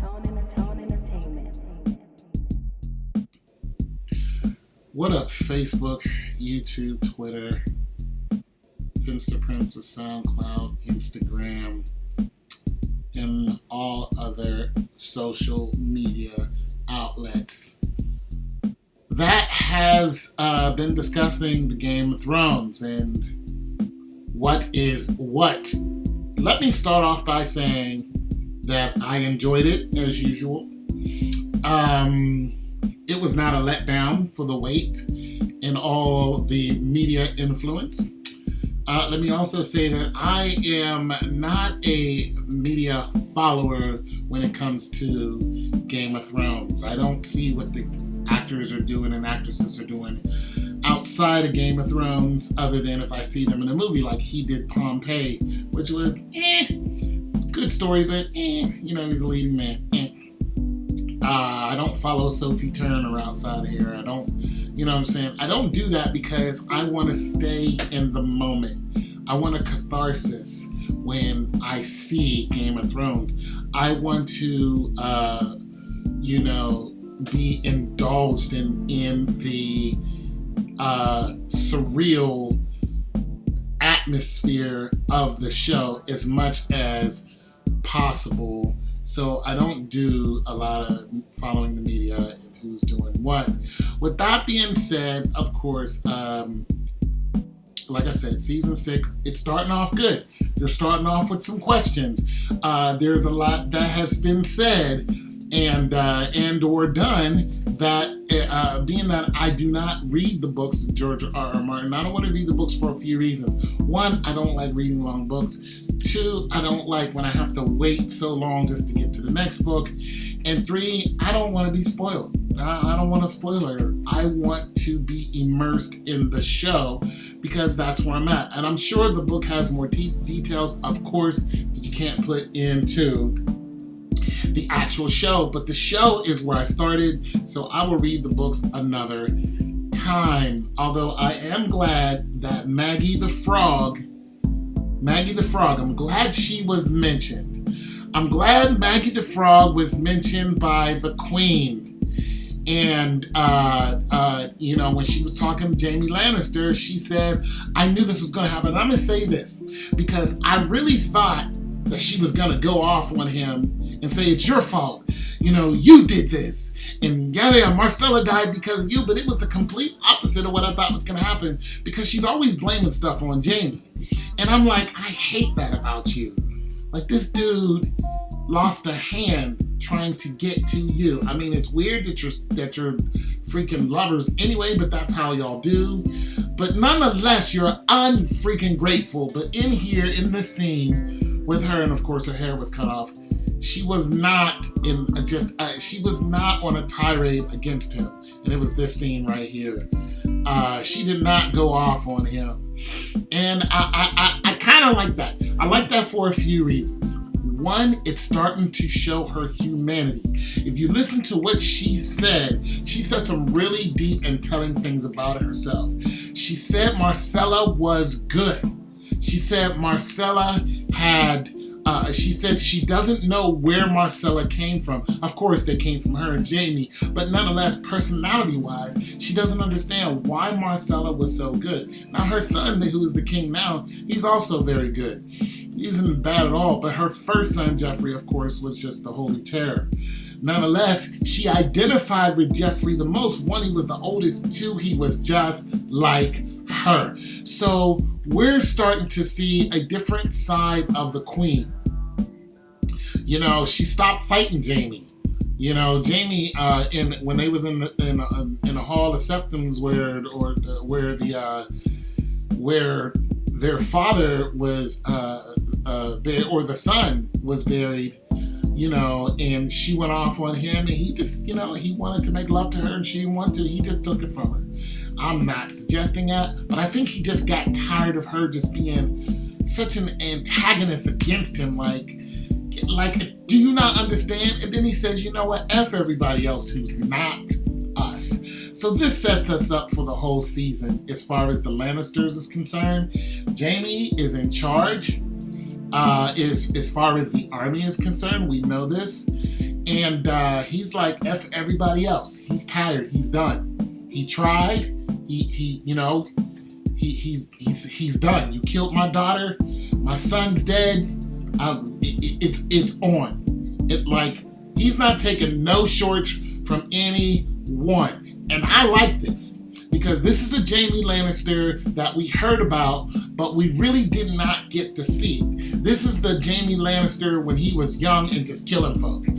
Entertainment. What up, Facebook, YouTube, Twitter, Finsterprints, SoundCloud, Instagram, and all other social media outlets that has been discussing the Game of Thrones and what is what. Let me start off by saying that I enjoyed it as usual. It was not a letdown for the wait and all the media influence. Let me also say that I am not a media follower when it comes to Game of Thrones. I don't see what the actors are doing and actresses are doing outside of Game of Thrones, other than if I see them in a movie like he did Pompeii, which was good story, but he's a leading man. I don't follow Sophie Turner outside of here. I don't, I don't do that because I want to stay in the moment. I want a catharsis when I see Game of Thrones. I want to, be indulged in the surreal atmosphere of the show as much as possible. So I don't do a lot of following the media and who's doing what. With that being said, of course, like I said, season 6, it's starting off good. They're starting off with some questions. There's a lot that has been said and or done that being that I do not read the books of George R.R. Martin. I don't want to read the books for a few reasons. One, I don't like reading long books. 2, I don't like when I have to wait so long just to get to the next book. And 3, I don't want to be spoiled. I don't want a spoiler. I want to be immersed in the show because that's where I'm at. And I'm sure the book has more details, of course, that you can't put into the actual show. But the show is where I started, so I will read the books another time. Although I am glad that Maggie the Frog, I'm glad she was mentioned. I'm glad Maggie the Frog was mentioned by the Queen. And, when she was talking to Jaime Lannister, she said, I knew this was going to happen. And I'm going to say this because I really thought that she was going to go off on him and say, it's your fault. You did this. And yeah, Myrcella died because of you, but it was the complete opposite of what I thought was going to happen because she's always blaming stuff on Jaime. And I'm like, I hate that about you. Like, this dude lost a hand trying to get to you. I mean, it's weird that you're freaking lovers anyway, but that's how y'all do. But nonetheless, you're unfreaking grateful. But in here, in this scene with her, and of course her hair was cut off, she was not she was not on a tirade against him. And it was this scene right here. She did not go off on him. And I kind of like that. I like that for a few reasons. One, it's starting to show her humanity. If you listen to what she said some really deep and telling things about herself. She said Myrcella was good. She said Myrcella had... she said she doesn't know where Myrcella came from. Of course, they came from her and Jaime, but nonetheless, personality-wise, she doesn't understand why Myrcella was so good. Now, her son, who is the king now, he's also very good. He isn't bad at all, but her first son, Joffrey, of course, was just the holy terror. Nonetheless, she identified with Joffrey the most. One, he was the oldest. 2, he was just like her. So we're starting to see a different side of the Queen. She stopped fighting Jaime. Jaime, when they was in a hall of septums where their father was buried, or the son was buried, and she went off on him, and he just, he wanted to make love to her, and she didn't want to. He just took it from her. I'm not suggesting that, but I think he just got tired of her just being such an antagonist against him. Like, do you not understand? And then he says, you know what? F everybody else who's not us. So this sets us up for the whole season as far as the Lannisters is concerned. Jaime is in charge. As far as the army is concerned, we know this. And he's like, F everybody else. He's tired. He's done. He tried. He's done. You killed my daughter. My son's dead. It's on. He's not taking no shorts from anyone. And I like this because this is a Jaime Lannister that we heard about, but we really did not get to see. This is the Jaime Lannister when he was young and just killing folks.